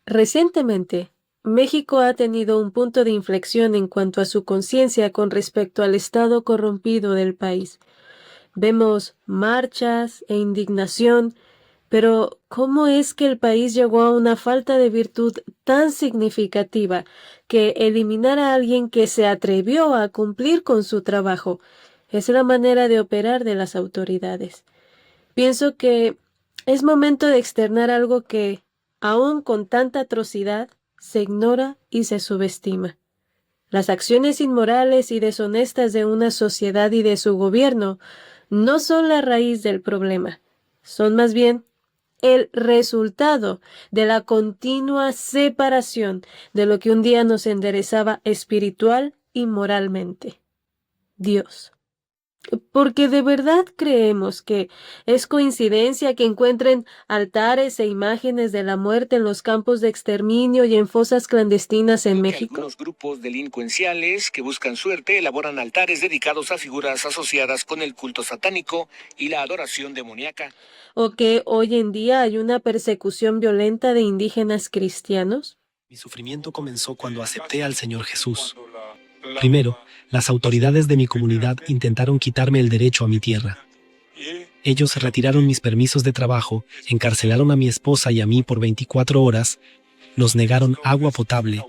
Recientemente, México ha tenido un punto de inflexión en cuanto a su conciencia con respecto al estado corrompido del país. Vemos marchas e indignación, pero ¿cómo es que el país llegó a una falta de virtud tan significativa que eliminar a alguien que se atrevió a cumplir con su trabajo es la manera de operar de las autoridades? Pienso que es momento de externar algo que, aún con tanta atrocidad, se ignora y se subestima. Las acciones inmorales y deshonestas de una sociedad y de su gobierno no son la raíz del problema, son más bien el resultado de la continua separación de lo que un día nos enderezaba espiritual y moralmente: Dios. Porque de verdad creemos que es coincidencia que encuentren altares e imágenes de la muerte en los campos de exterminio y en fosas clandestinas en México. Algunos grupos delincuenciales que buscan suerte elaboran altares dedicados a figuras asociadas con el culto satánico y la adoración demoníaca. ¿O que hoy en día hay una persecución violenta de indígenas cristianos? Mi sufrimiento comenzó cuando acepté al Señor Jesús. Primero, las autoridades de mi comunidad intentaron quitarme el derecho a mi tierra. Ellos retiraron mis permisos de trabajo, encarcelaron a mi esposa y a mí por 24 horas, nos negaron agua potable,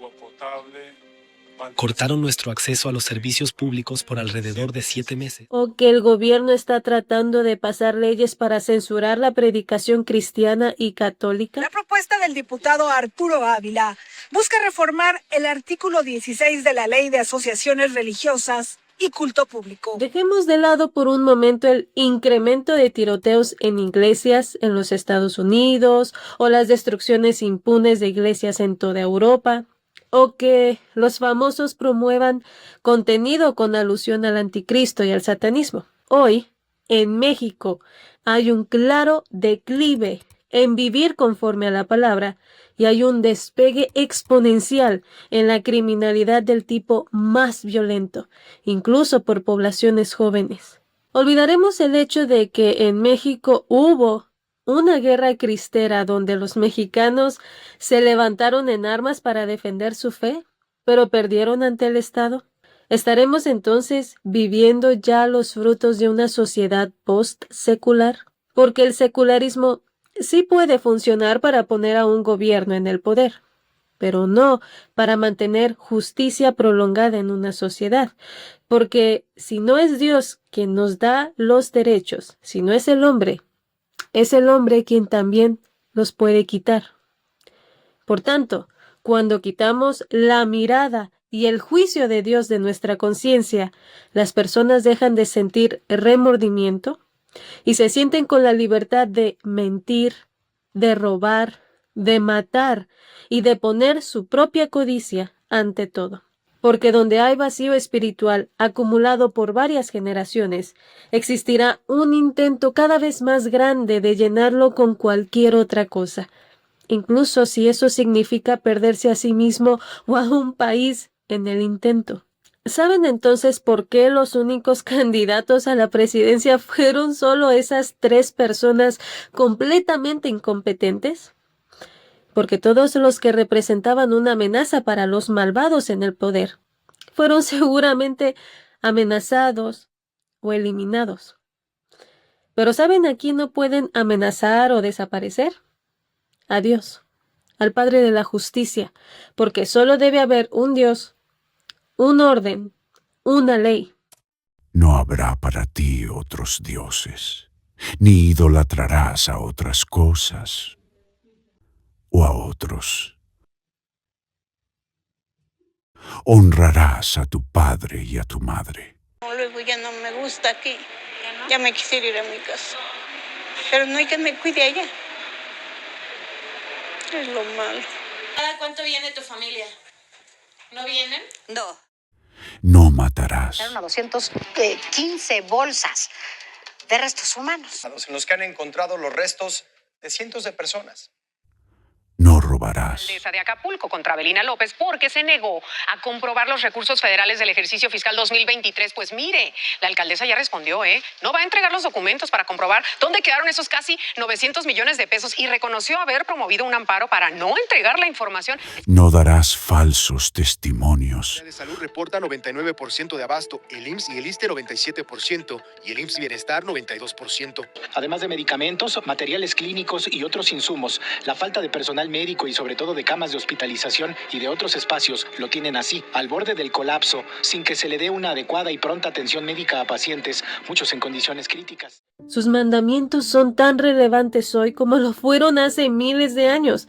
cortaron nuestro acceso a los servicios públicos por alrededor de 7 meses. ¿O que el gobierno está tratando de pasar leyes para censurar la predicación cristiana y católica? La propuesta del diputado Arturo Ávila busca reformar el artículo 16 de la Ley de Asociaciones Religiosas y Culto Público. Dejemos de lado por un momento el incremento de tiroteos en iglesias en los Estados Unidos o las destrucciones impunes de iglesias en toda Europa, o que los famosos promuevan contenido con alusión al anticristo y al satanismo. Hoy, en México, hay un claro declive en vivir conforme a la palabra y hay un despegue exponencial en la criminalidad del tipo más violento, incluso por poblaciones jóvenes. Olvidaremos el hecho de que en México hubo una guerra cristera donde los mexicanos se levantaron en armas para defender su fe, pero perdieron ante el Estado. ¿Estaremos entonces viviendo ya los frutos de una sociedad post-secular? Porque el secularismo sí puede funcionar para poner a un gobierno en el poder, pero no para mantener justicia prolongada en una sociedad. Porque si no es Dios quien nos da los derechos, si no es el hombre quien también los puede quitar. Por tanto, cuando quitamos la mirada y el juicio de Dios de nuestra conciencia, las personas dejan de sentir remordimiento y se sienten con la libertad de mentir, de robar, de matar y de poner su propia codicia ante todo. Porque donde hay vacío espiritual acumulado por varias generaciones, existirá un intento cada vez más grande de llenarlo con cualquier otra cosa, incluso si eso significa perderse a sí mismo o a un país en el intento. ¿Saben entonces por qué los únicos candidatos a la presidencia fueron solo esas 3 personas completamente incompetentes? Porque todos los que representaban una amenaza para los malvados en el poder fueron seguramente amenazados o eliminados. Pero ¿saben a quién no pueden amenazar o desaparecer? A Dios, al Padre de la Justicia, porque solo debe haber un Dios, un orden, una ley. No habrá para ti otros dioses, ni idolatrarás a otras cosas o a otros. Honrarás a tu padre y a tu madre. Luego ya no me gusta aquí, ya me quisiera ir a mi casa, pero no hay que me cuide allá. Es lo malo. ¿Cada cuánto viene tu familia? ¿No vienen? No. No matarás. Eran 215 bolsas de restos humanos. En los que han encontrado los restos de cientos de personas. No robarás. Alcaldesa de Acapulco contra Avelina López porque se negó a comprobar los recursos federales del ejercicio fiscal 2023. Pues mire, la alcaldesa ya respondió, no va a entregar los documentos para comprobar dónde quedaron esos casi 900 millones de pesos y reconoció haber promovido un amparo para no entregar la información. No darás falsos testimonios. La de Salud reporta 99% de abasto, el IMSS y el ISSSTE 97% y el IMSS Bienestar 92%. Además de medicamentos, materiales clínicos y otros insumos, la falta de personal médico y sobre todo de camas de hospitalización y de otros espacios lo tienen así, al borde del colapso, sin que se le dé una adecuada y pronta atención médica a pacientes, muchos en condiciones críticas. Sus mandamientos son tan relevantes hoy como lo fueron hace miles de años,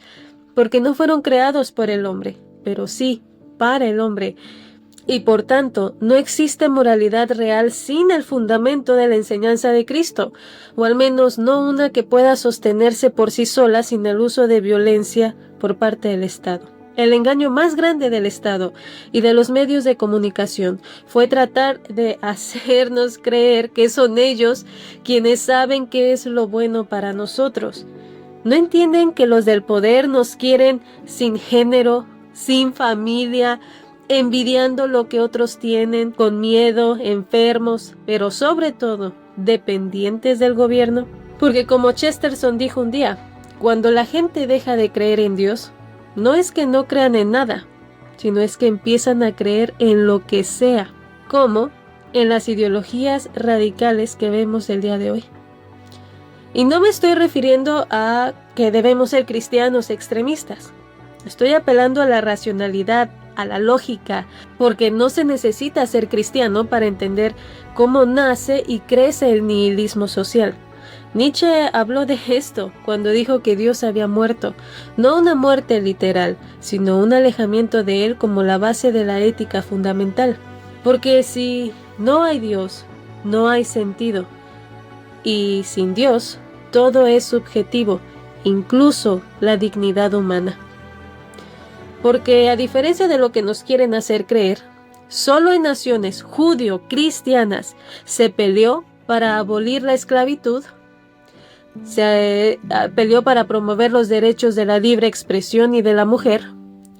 porque no fueron creados por el hombre, pero sí para el hombre. Y por tanto, no existe moralidad real sin el fundamento de la enseñanza de Cristo, o al menos no una que pueda sostenerse por sí sola sin el uso de violencia por parte del Estado. El engaño más grande del Estado y de los medios de comunicación fue tratar de hacernos creer que son ellos quienes saben qué es lo bueno para nosotros. ¿No entienden que los del poder nos quieren sin género, sin familia, envidiando lo que otros tienen, con miedo, enfermos, pero sobre todo dependientes del gobierno? Porque como Chesterton dijo un día, cuando la gente deja de creer en Dios, no es que no crean en nada, sino es que empiezan a creer en lo que sea, como en las ideologías radicales que vemos el día de hoy. Y no me estoy refiriendo a que debemos ser cristianos extremistas. Estoy apelando a la racionalidad, a la lógica, porque no se necesita ser cristiano para entender cómo nace y crece el nihilismo social. Nietzsche habló de esto cuando dijo que Dios había muerto, no una muerte literal, sino un alejamiento de él como la base de la ética fundamental. Porque si no hay Dios, no hay sentido. Y sin Dios, todo es subjetivo, incluso la dignidad humana. Porque a diferencia de lo que nos quieren hacer creer, solo en naciones judío-cristianas se peleó para abolir la esclavitud, se peleó para promover los derechos de la libre expresión y de la mujer,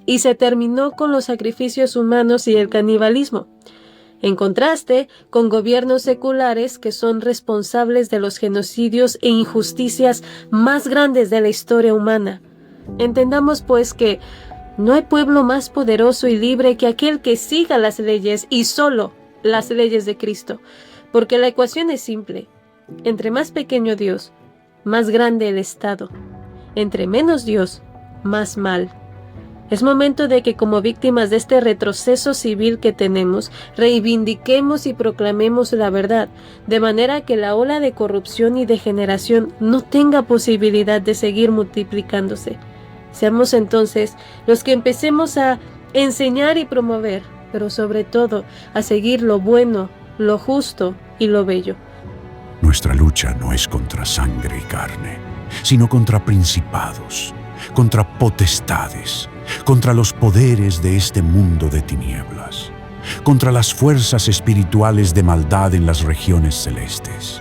y se terminó con los sacrificios humanos y el canibalismo. En contraste con gobiernos seculares que son responsables de los genocidios e injusticias más grandes de la historia humana. Entendamos pues que no hay pueblo más poderoso y libre que aquel que siga las leyes y solo las leyes de Cristo, porque la ecuación es simple. Entre más pequeño Dios, más grande el Estado. Entre menos Dios, más mal. Es momento de que como víctimas de este retroceso civil que tenemos, reivindiquemos y proclamemos la verdad, de manera que la ola de corrupción y degeneración no tenga posibilidad de seguir multiplicándose. Seamos entonces los que empecemos a enseñar y promover, pero sobre todo a seguir lo bueno, lo justo y lo bello. Nuestra lucha no es contra sangre y carne, sino contra principados, contra potestades, contra los poderes de este mundo de tinieblas, contra las fuerzas espirituales de maldad en las regiones celestes.